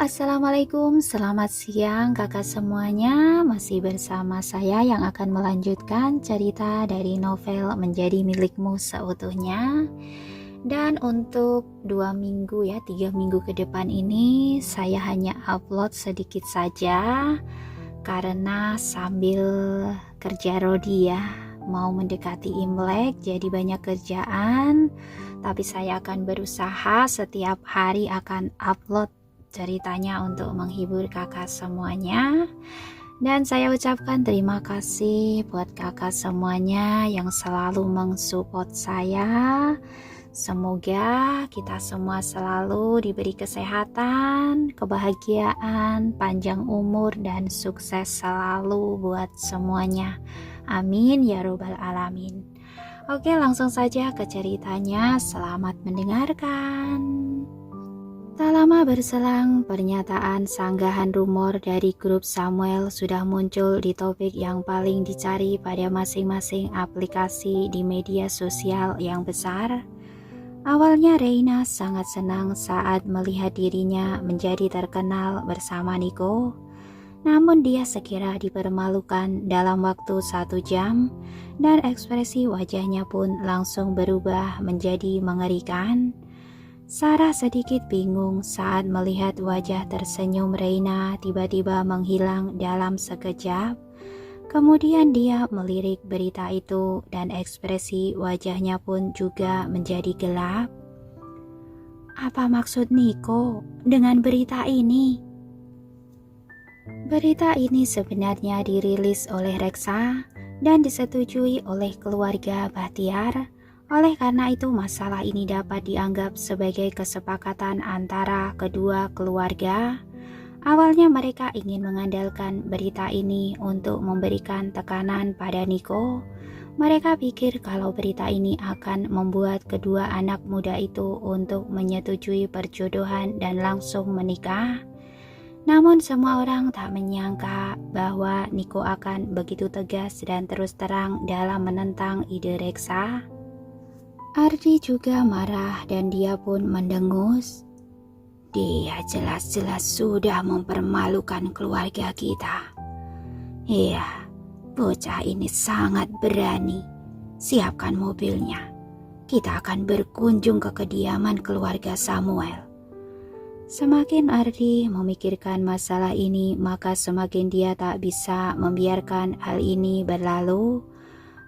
Assalamualaikum, selamat siang kakak semuanya. Masih bersama saya yang akan melanjutkan cerita dari novel Menjadi Milikmu Seutuhnya. Dan untuk 2 minggu ya, 3 minggu ke depan ini saya hanya upload sedikit saja karena sambil kerja rodi ya, mau mendekati Imlek jadi banyak kerjaan. Tapi saya akan berusaha setiap hari akan upload ceritanya untuk menghibur kakak semuanya. Dan saya ucapkan terima kasih buat kakak semuanya yang selalu mensupport saya. Semoga kita semua selalu diberi kesehatan, kebahagiaan, panjang umur, dan sukses selalu buat semuanya. Amin ya robbal alamin. Oke, langsung saja ke ceritanya. Selamat mendengarkan. Tak lama berselang, pernyataan sanggahan rumor dari grup Samuel sudah muncul di topik yang paling dicari pada masing-masing aplikasi di media sosial yang besar. Awalnya Reina sangat senang saat melihat dirinya menjadi terkenal bersama Niko. Namun dia sekira dipermalukan dalam waktu 1 jam dan ekspresi wajahnya pun langsung berubah menjadi mengerikan. Sarah sedikit bingung saat melihat wajah tersenyum Reina tiba-tiba menghilang dalam sekejap. Kemudian dia melirik berita itu dan ekspresi wajahnya pun juga menjadi gelap. Apa maksud Niko dengan berita ini? Berita ini sebenarnya dirilis oleh Reksa dan disetujui oleh keluarga Bahtiar. Oleh karena itu masalah ini dapat dianggap sebagai kesepakatan antara kedua keluarga. Awalnya mereka ingin mengandalkan berita ini untuk memberikan tekanan pada Niko. Mereka pikir kalau berita ini akan membuat kedua anak muda itu untuk menyetujui perjodohan dan langsung menikah. Namun semua orang tak menyangka bahwa Niko akan begitu tegas dan terus terang dalam menentang ide Reksa. Ardi juga marah dan dia pun mendengus. Dia jelas-jelas sudah mempermalukan keluarga kita. Iya, bocah ini sangat berani. Siapkan mobilnya. Kita akan berkunjung ke kediaman keluarga Samuel. Semakin Ardi memikirkan masalah ini, maka semakin dia tak bisa membiarkan hal ini berlalu.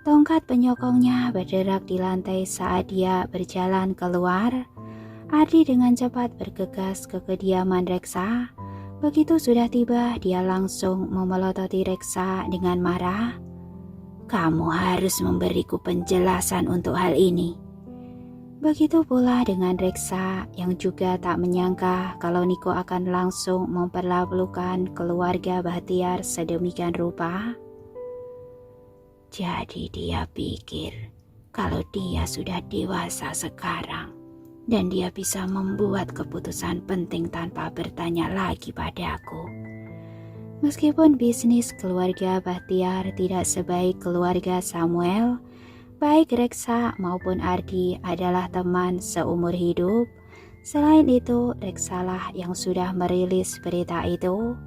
Tongkat penyokongnya berderak di lantai saat dia berjalan keluar. Ardi dengan cepat bergegas ke kediaman Reksa. Begitu sudah tiba, dia langsung memelototi Reksa dengan marah. Kamu harus memberiku penjelasan untuk hal ini. Begitu pula dengan Reksa yang juga tak menyangka kalau Niko akan langsung memperlalukan keluarga Bahtiar sedemikian rupa. Jadi dia pikir kalau dia sudah dewasa sekarang dan dia bisa membuat keputusan penting tanpa bertanya lagi padaku. Meskipun bisnis keluarga Bahtiar tidak sebaik keluarga Samuel, baik Reksa maupun Ardi adalah teman seumur hidup. Selain itu, Reksalah yang sudah merilis berita itu.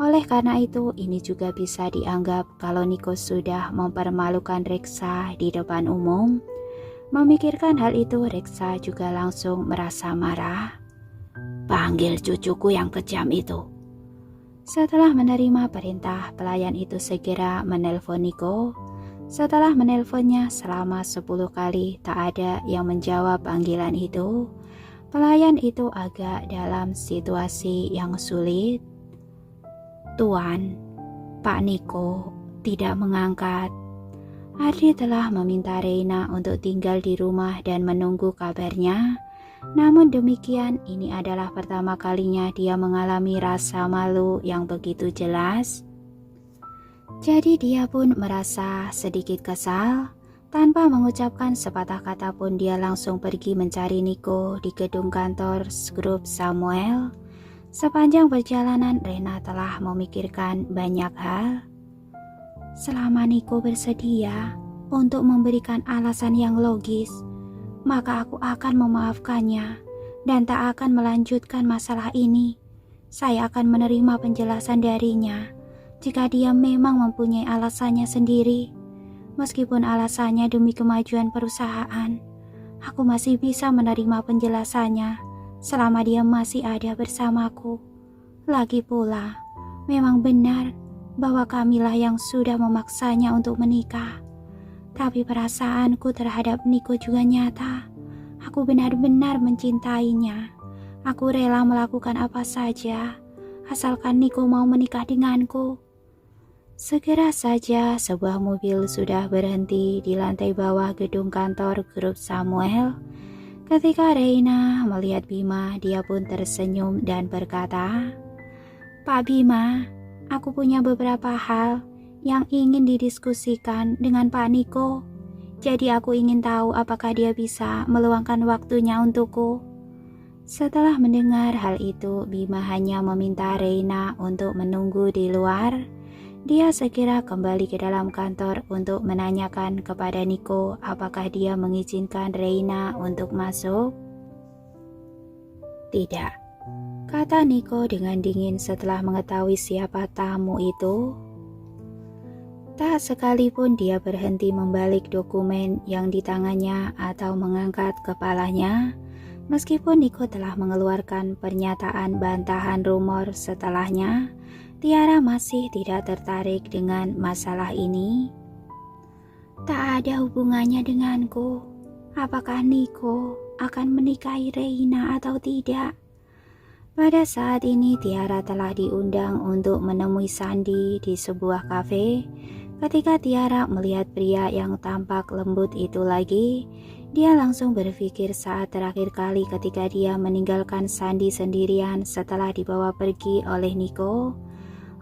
Oleh karena itu, ini juga bisa dianggap kalau Niko sudah mempermalukan Reksa di depan umum. Memikirkan hal itu, Reksa juga langsung merasa marah. Panggil cucuku yang kejam itu. Setelah menerima perintah, pelayan itu segera menelpon Niko. Setelah menelponnya selama 10 kali tak ada yang menjawab panggilan itu. Pelayan itu agak dalam situasi yang sulit. Tuan, Pak Niko tidak mengangkat. Ardi telah meminta Reina untuk tinggal di rumah dan menunggu kabarnya. Namun demikian, ini adalah pertama kalinya dia mengalami rasa malu yang begitu jelas. Jadi dia pun merasa sedikit kesal. Tanpa mengucapkan sepatah kata pun dia langsung pergi mencari Niko di gedung kantor grup Samuel. Sepanjang perjalanan Reina telah memikirkan banyak hal. Selama Niko bersedia untuk memberikan alasan yang logis, maka aku akan memaafkannya dan tak akan melanjutkan masalah ini. saya akan menerima penjelasan darinya jika dia memang mempunyai alasannya sendiri. Meskipun alasannya demi kemajuan perusahaan, aku masih bisa menerima penjelasannya selama dia masih ada bersamaku. Lagi pula, memang benar bahwa kamilah yang sudah memaksanya untuk menikah. Tapi perasaanku terhadap Niko juga nyata. Aku benar-benar mencintainya. Aku rela melakukan apa saja, asalkan Niko mau menikah denganku. Segera saja sebuah mobil sudah berhenti di lantai bawah gedung kantor grup Samuel. Ketika Reina melihat Bima, dia pun tersenyum dan berkata, "Pak Bima, aku punya beberapa hal yang ingin didiskusikan dengan Pak Niko. Jadi aku ingin tahu apakah dia bisa meluangkan waktunya untukku." Setelah mendengar hal itu, Bima hanya meminta Reina untuk menunggu di luar. Dia segera kembali ke dalam kantor untuk menanyakan kepada Niko apakah dia mengizinkan Reina untuk masuk. "Tidak," kata Niko dengan dingin setelah mengetahui siapa tamu itu. Tak sekalipun dia berhenti membalik dokumen yang di tangannya atau mengangkat kepalanya, meskipun Niko telah mengeluarkan pernyataan bantahan rumor setelahnya. Tiara masih tidak tertarik dengan masalah ini. Tak ada hubungannya denganku. Apakah Niko akan menikahi Reina atau tidak? Pada saat ini Tiara telah diundang untuk menemui Sandi di sebuah kafe. Ketika Tiara melihat pria yang tampak lembut itu lagi, dia langsung berpikir saat terakhir kali ketika dia meninggalkan Sandi sendirian setelah dibawa pergi oleh Niko.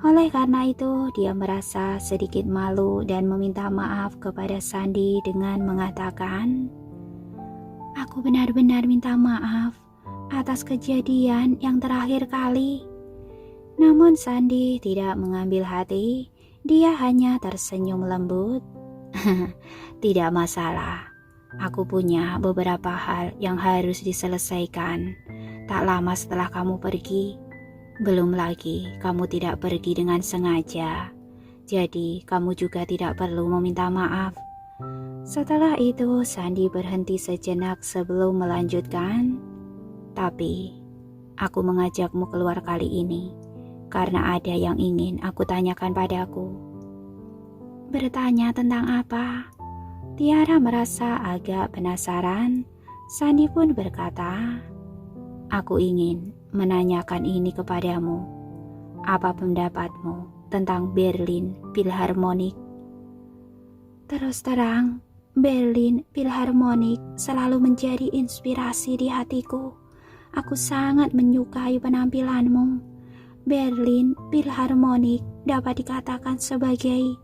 Oleh karena itu, dia merasa sedikit malu dan meminta maaf kepada Sandi dengan mengatakan, "Aku benar-benar minta maaf atas kejadian yang terakhir kali." Namun Sandi tidak mengambil hati, dia hanya tersenyum lembut. "Tidak masalah, aku punya beberapa hal yang harus diselesaikan tak lama setelah kamu pergi. Belum lagi, kamu tidak pergi dengan sengaja, jadi kamu juga tidak perlu meminta maaf." Setelah itu, Sandi berhenti sejenak sebelum melanjutkan, "Tapi, aku mengajakmu keluar kali ini, karena ada yang ingin aku tanyakan padaku." "Bertanya tentang apa?" Tiara merasa agak penasaran. Sandi pun berkata, "Aku ingin menanyakan ini kepadamu. Apa pendapatmu tentang Berlin Philharmonic?" "Terus terang, Berlin Philharmonic selalu menjadi inspirasi di hatiku. Aku sangat menyukai penampilanmu. Berlin Philharmonic dapat dikatakan sebagai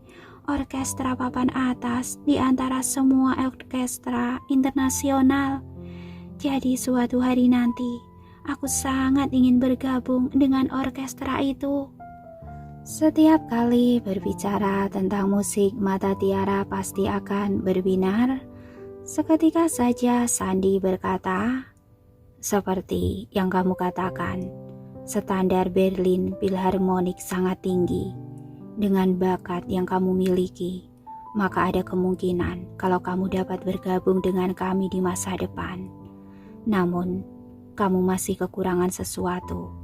orkestra papan atas di antara semua orkestra internasional. Jadi suatu hari nanti, aku sangat ingin bergabung dengan orkestra itu." Setiap kali berbicara tentang musik, mata Tiara pasti akan berbinar. Seketika saja Sandi berkata, "Seperti yang kamu katakan, standar Berlin Philharmonic sangat tinggi. Dengan bakat yang kamu miliki, maka ada kemungkinan kalau kamu dapat bergabung dengan kami di masa depan. Namun, kamu masih kekurangan sesuatu.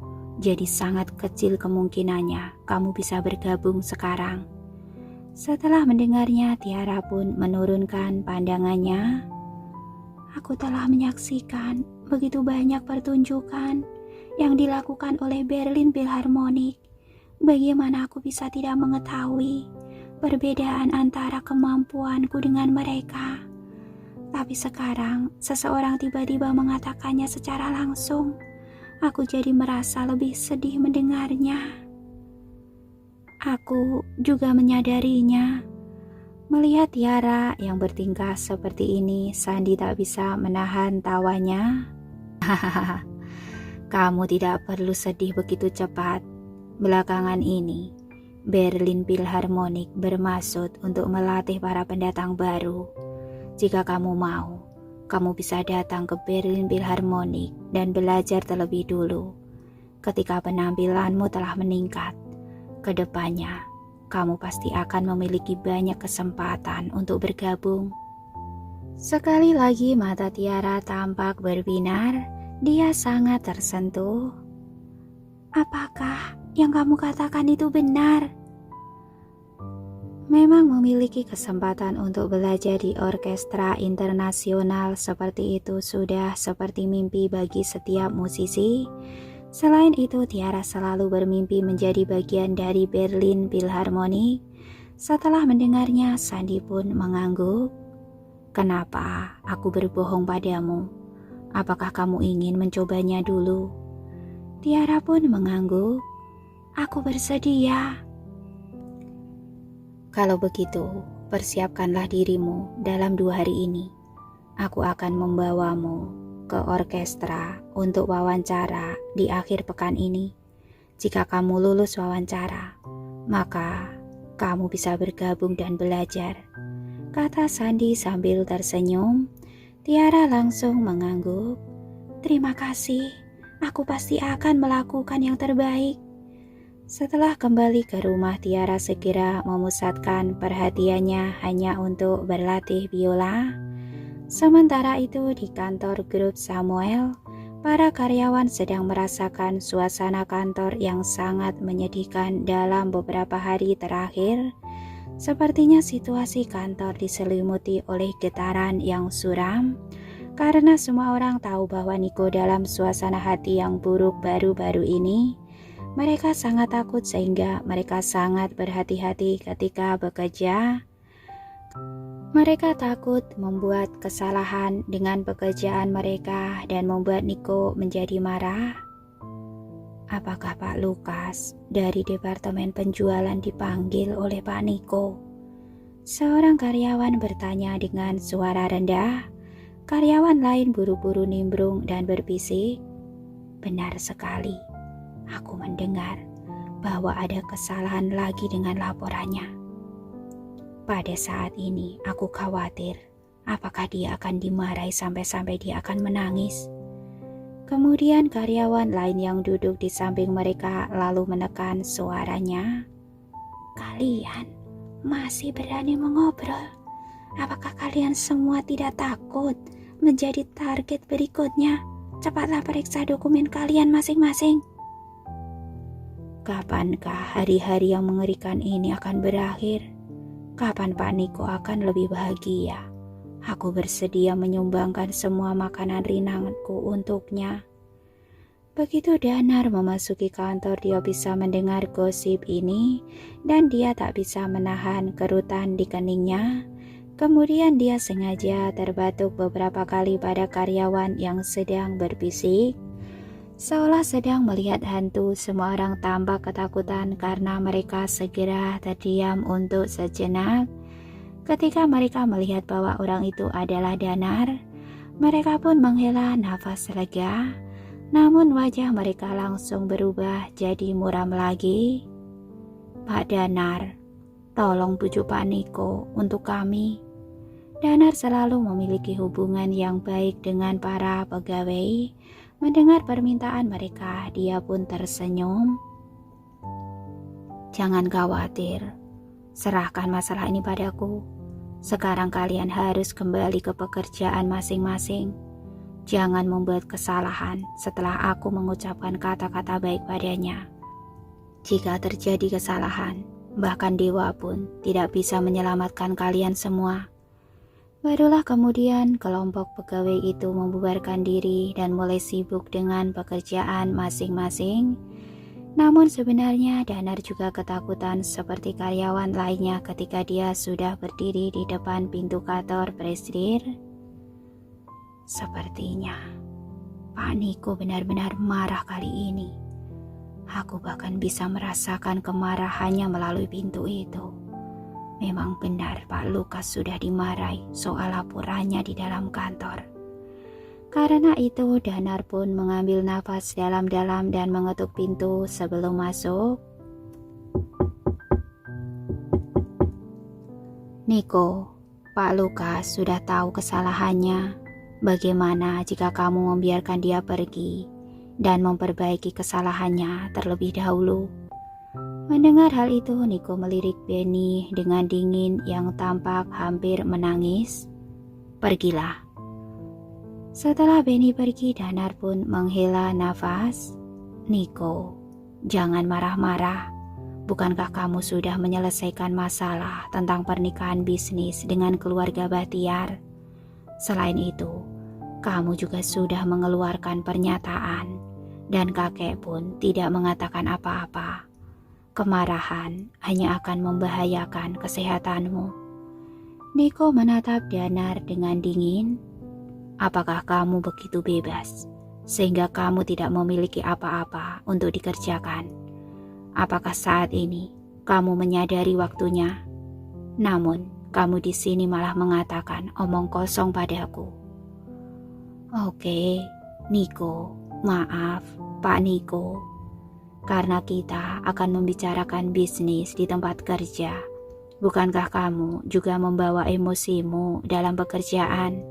Jadi sangat kecil kemungkinannya kamu bisa bergabung sekarang." Setelah mendengarnya, Tiara pun menurunkan pandangannya. "Aku telah menyaksikan begitu banyak pertunjukan yang dilakukan oleh Berlin Philharmonic. Bagaimana aku bisa tidak mengetahui perbedaan antara kemampuanku dengan mereka? Tapi sekarang seseorang tiba-tiba mengatakannya secara langsung. Aku jadi merasa lebih sedih mendengarnya." "Aku juga menyadarinya." Melihat Tiara yang bertingkah seperti ini, Sandi tak bisa menahan tawanya. "Hahaha, kamu tidak perlu sedih begitu cepat. Belakangan ini, Berlin Philharmonic bermaksud untuk melatih para pendatang baru. Jika kamu mau, kamu bisa datang ke Berlin Philharmonic dan belajar terlebih dulu. ketika penampilanmu telah meningkat, kedepannya kamu pasti akan memiliki banyak kesempatan untuk bergabung. Sekali lagi mata Tiara tampak berbinar, dia sangat tersentuh. Apakah yang kamu katakan itu benar? Memang memiliki kesempatan untuk belajar di orkestra internasional seperti itu sudah seperti mimpi bagi setiap musisi. Selain itu, Tiara selalu bermimpi menjadi bagian dari Berlin Philharmonic. Setelah mendengarnya, Sandy pun mengangguk. Kenapa aku berbohong padamu? Apakah kamu ingin mencobanya dulu? Tiara pun mengangguk. Aku bersedia. Kalau begitu, persiapkanlah dirimu dalam 2 hari ini. Aku akan membawamu ke orkestra untuk wawancara di akhir pekan ini. Jika kamu lulus wawancara, maka kamu bisa bergabung dan belajar, kata Sandy sambil tersenyum. Tiara langsung mengangguk. Terima kasih, aku pasti akan melakukan yang terbaik. Setelah kembali ke rumah, Tiara segera memusatkan perhatiannya hanya untuk berlatih biola. Sementara itu di kantor grup Samuel, para karyawan sedang merasakan suasana kantor yang sangat menyedihkan dalam beberapa hari terakhir. Sepertinya situasi kantor diselimuti oleh getaran yang suram, karena semua orang tahu bahwa Nico dalam suasana hati yang buruk baru-baru ini. Mereka sangat takut sehingga mereka sangat berhati-hati ketika bekerja. Mereka takut membuat kesalahan dengan pekerjaan mereka dan membuat Nico menjadi marah. Apakah Pak Lukas dari Departemen Penjualan dipanggil oleh Pak Nico? Seorang karyawan bertanya dengan suara rendah. Karyawan lain buru-buru nimbrung dan berbisik. Benar sekali. Aku mendengar bahwa ada kesalahan lagi dengan laporannya. Pada saat ini aku khawatir apakah dia akan dimarahi sampai-sampai dia akan menangis. Kemudian karyawan lain yang duduk di samping mereka lalu menekan suaranya. Kalian masih berani mengobrol? Apakah kalian semua tidak takut menjadi target berikutnya? Cepatlah periksa dokumen kalian masing-masing. Kapankah hari-hari yang mengerikan ini akan berakhir? Kapan Pak Nico akan lebih bahagia? Aku bersedia menyumbangkan semua makanan ringanku untuknya. Begitu Danar memasuki kantor, dia bisa mendengar gosip ini dan dia tak bisa menahan kerutan di keningnya. Kemudian dia sengaja terbatuk beberapa kali pada karyawan yang sedang berbisik. Seolah sedang melihat hantu, semua orang tampak ketakutan karena mereka segera terdiam untuk sejenak. Ketika mereka melihat bahwa orang itu adalah Danar, mereka pun menghela nafas lega. Namun wajah mereka langsung berubah jadi muram lagi. Pak Danar, tolong bujuk Pak Nico untuk kami. Danar selalu memiliki hubungan yang baik dengan para pegawai. Mendengar permintaan mereka, dia pun tersenyum. Jangan khawatir, serahkan masalah ini padaku. Sekarang kalian harus kembali ke pekerjaan masing-masing. Jangan membuat kesalahan setelah aku mengucapkan kata-kata baik padanya. Jika terjadi kesalahan, bahkan dewa pun tidak bisa menyelamatkan kalian semua. Barulah kemudian kelompok pegawai itu membubarkan diri dan mulai sibuk dengan pekerjaan masing-masing. Namun sebenarnya Danar juga ketakutan seperti karyawan lainnya ketika dia sudah berdiri di depan pintu kantor Presdir. Sepertinya Pak Nico benar-benar marah kali ini. Aku bahkan bisa merasakan kemarahannya melalui pintu itu. Memang benar Pak Lukas sudah dimarahi soal laporannya di dalam kantor. Karena itu Danar pun mengambil nafas dalam-dalam dan mengetuk pintu sebelum masuk. Nico, Pak Lukas sudah tahu kesalahannya. Bagaimana jika kamu membiarkan dia pergi? dan memperbaiki kesalahannya terlebih dahulu. Mendengar hal itu, Niko melirik Benny dengan dingin yang tampak hampir menangis. "Pergilah." Setelah Benny pergi, Danar pun menghela nafas. "Niko, jangan marah-marah. Bukankah kamu sudah menyelesaikan masalah tentang pernikahan bisnis dengan keluarga Bahtiar? Selain itu, kamu juga sudah mengeluarkan pernyataan dan kakek pun tidak mengatakan apa-apa. Kemarahan hanya akan membahayakan kesehatanmu." Niko menatap Danar dengan dingin. "Apakah kamu begitu bebas sehingga kamu tidak memiliki apa-apa untuk dikerjakan? Apakah saat ini kamu menyadari waktunya? Namun kamu di sini malah mengatakan omong kosong padaku." "Oke, Niko, maaf Pak Niko. Karena kita akan membicarakan bisnis di tempat kerja. Bukankah kamu juga membawa emosimu dalam pekerjaan?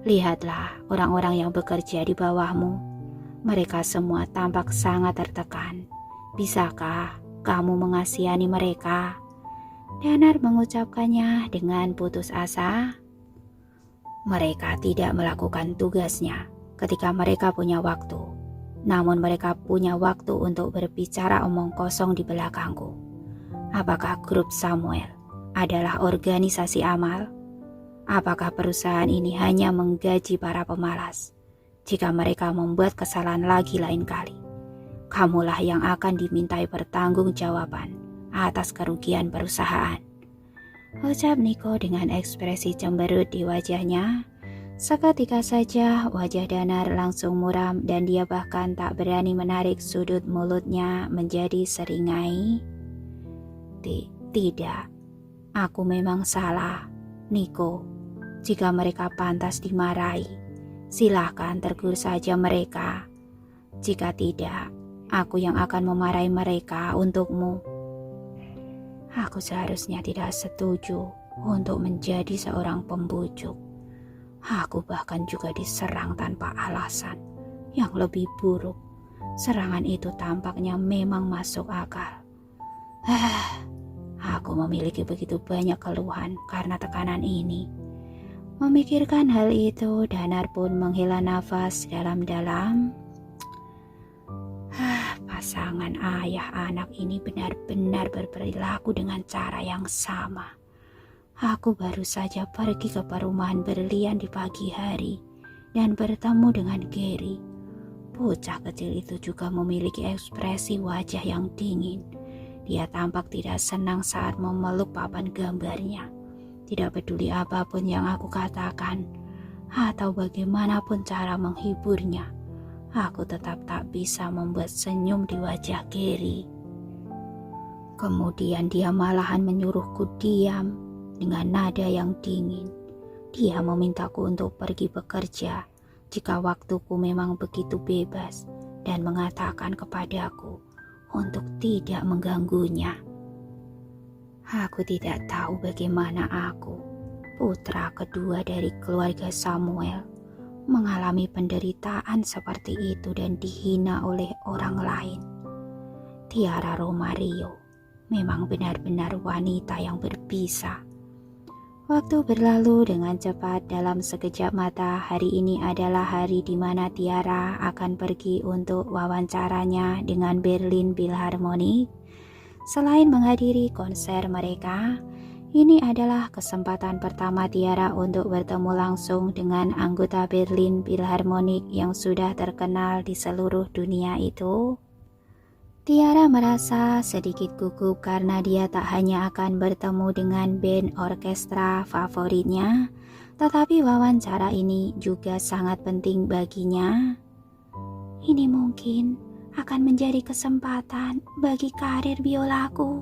Lihatlah orang-orang yang bekerja di bawahmu. Mereka semua tampak sangat tertekan. Bisakah kamu mengasihani mereka?" Danar mengucapkannya dengan putus asa. "Mereka tidak melakukan tugasnya ketika mereka punya waktu. Namun mereka punya waktu untuk berbicara omong kosong di belakangku. Apakah grup Samuel adalah organisasi amal? Apakah perusahaan ini hanya menggaji para pemalas? Jika mereka membuat kesalahan lagi lain kali, kamulah yang akan dimintai pertanggungjawaban atas kerugian perusahaan." Ucap Niko dengan ekspresi cemberut di wajahnya. Seketika saja wajah Danar langsung muram dan dia bahkan tak berani menarik sudut mulutnya menjadi seringai. Tidak, aku memang salah, Niko. Jika mereka pantas dimarahi, silahkan tegur saja mereka. Jika tidak, aku yang akan memarahi mereka untukmu." "Aku seharusnya tidak setuju untuk menjadi seorang pembujuk. Aku bahkan juga diserang tanpa alasan. Yang lebih buruk, serangan itu tampaknya memang masuk akal. Aku memiliki begitu banyak keluhan karena tekanan ini." Memikirkan hal itu, Danar pun menghela nafas dalam-dalam. Pasangan ayah anak ini benar-benar berperilaku dengan cara yang sama. Aku baru saja pergi ke perumahan berlian di pagi hari dan bertemu dengan Gary. Bocah kecil itu juga memiliki ekspresi wajah yang dingin. Dia tampak tidak senang saat memeluk papan gambarnya. Tidak peduli apapun yang aku katakan atau bagaimanapun cara menghiburnya, aku tetap tak bisa membuat senyum di wajah Gary. Kemudian dia malahan menyuruhku diam dengan nada yang dingin. Dia memintaku untuk pergi bekerja jika waktuku memang begitu bebas dan mengatakan kepadaku untuk tidak mengganggunya. Aku tidak tahu bagaimana aku, putra kedua dari keluarga Samuel, mengalami penderitaan seperti itu dan dihina oleh orang lain. Tiara Romario memang benar-benar wanita yang berbisa. Waktu berlalu dengan cepat dalam sekejap mata. Hari ini adalah hari di mana Tiara akan pergi untuk wawancaranya dengan Berlin Philharmonic. Selain menghadiri konser mereka, ini adalah kesempatan pertama Tiara untuk bertemu langsung dengan anggota Berlin Philharmonic yang sudah terkenal di seluruh dunia itu. Tiara merasa sedikit gugup karena dia tak hanya akan bertemu dengan band orkestra favoritnya, tetapi wawancara ini juga sangat penting baginya. Ini mungkin akan menjadi kesempatan bagi karir biolaku.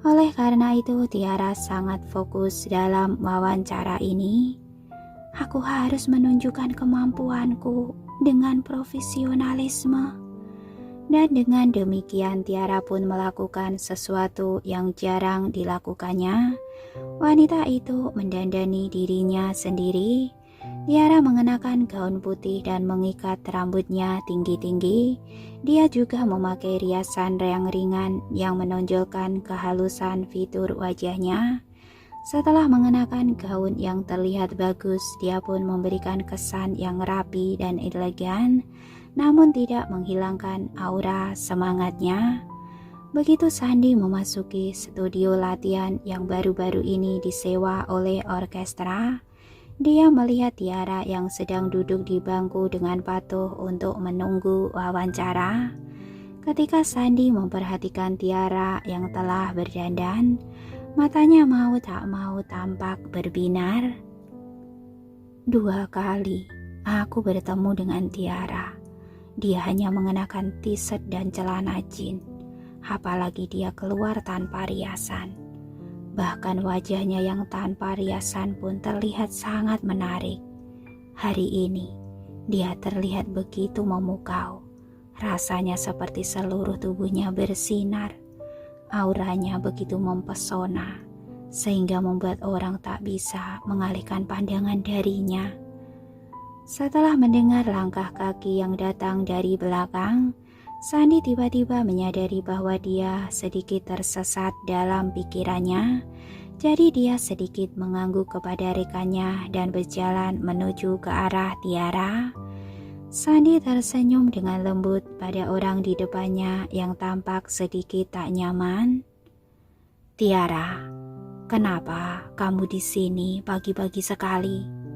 Oleh karena itu, Tiara sangat fokus dalam wawancara ini. Aku harus menunjukkan kemampuanku dengan profesionalisme. Dan dengan demikian Tiara pun melakukan sesuatu yang jarang dilakukannya. Wanita itu mendandani dirinya sendiri. Tiara mengenakan gaun putih dan mengikat rambutnya tinggi-tinggi. Dia juga memakai riasan yang ringan yang menonjolkan kehalusan fitur wajahnya. Setelah mengenakan gaun yang terlihat bagus, dia pun memberikan kesan yang rapi dan elegan, namun tidak menghilangkan aura semangatnya. Begitu Sandy memasuki studio latihan yang baru-baru ini disewa oleh orkestra, dia melihat Tiara yang sedang duduk di bangku dengan patuh untuk menunggu wawancara. Ketika Sandy memperhatikan Tiara yang telah berdandan, matanya mau tak mau tampak berbinar. 2 kali aku bertemu dengan Tiara. Dia hanya mengenakan t-shirt dan celana jeans. Apalagi dia keluar tanpa riasan. Bahkan wajahnya yang tanpa riasan pun terlihat sangat menarik. Hari ini, dia terlihat begitu memukau. Rasanya seperti seluruh tubuhnya bersinar. Auranya begitu mempesona, sehingga membuat orang tak bisa mengalihkan pandangan darinya. Setelah mendengar langkah kaki yang datang dari belakang, Sandy tiba-tiba menyadari bahwa dia sedikit tersesat dalam pikirannya, jadi dia sedikit mengangguk kepada rekannya dan berjalan menuju ke arah Tiara. Sandy tersenyum dengan lembut pada orang di depannya yang tampak sedikit tak nyaman. "Tiara, kenapa kamu di sini pagi-pagi sekali?"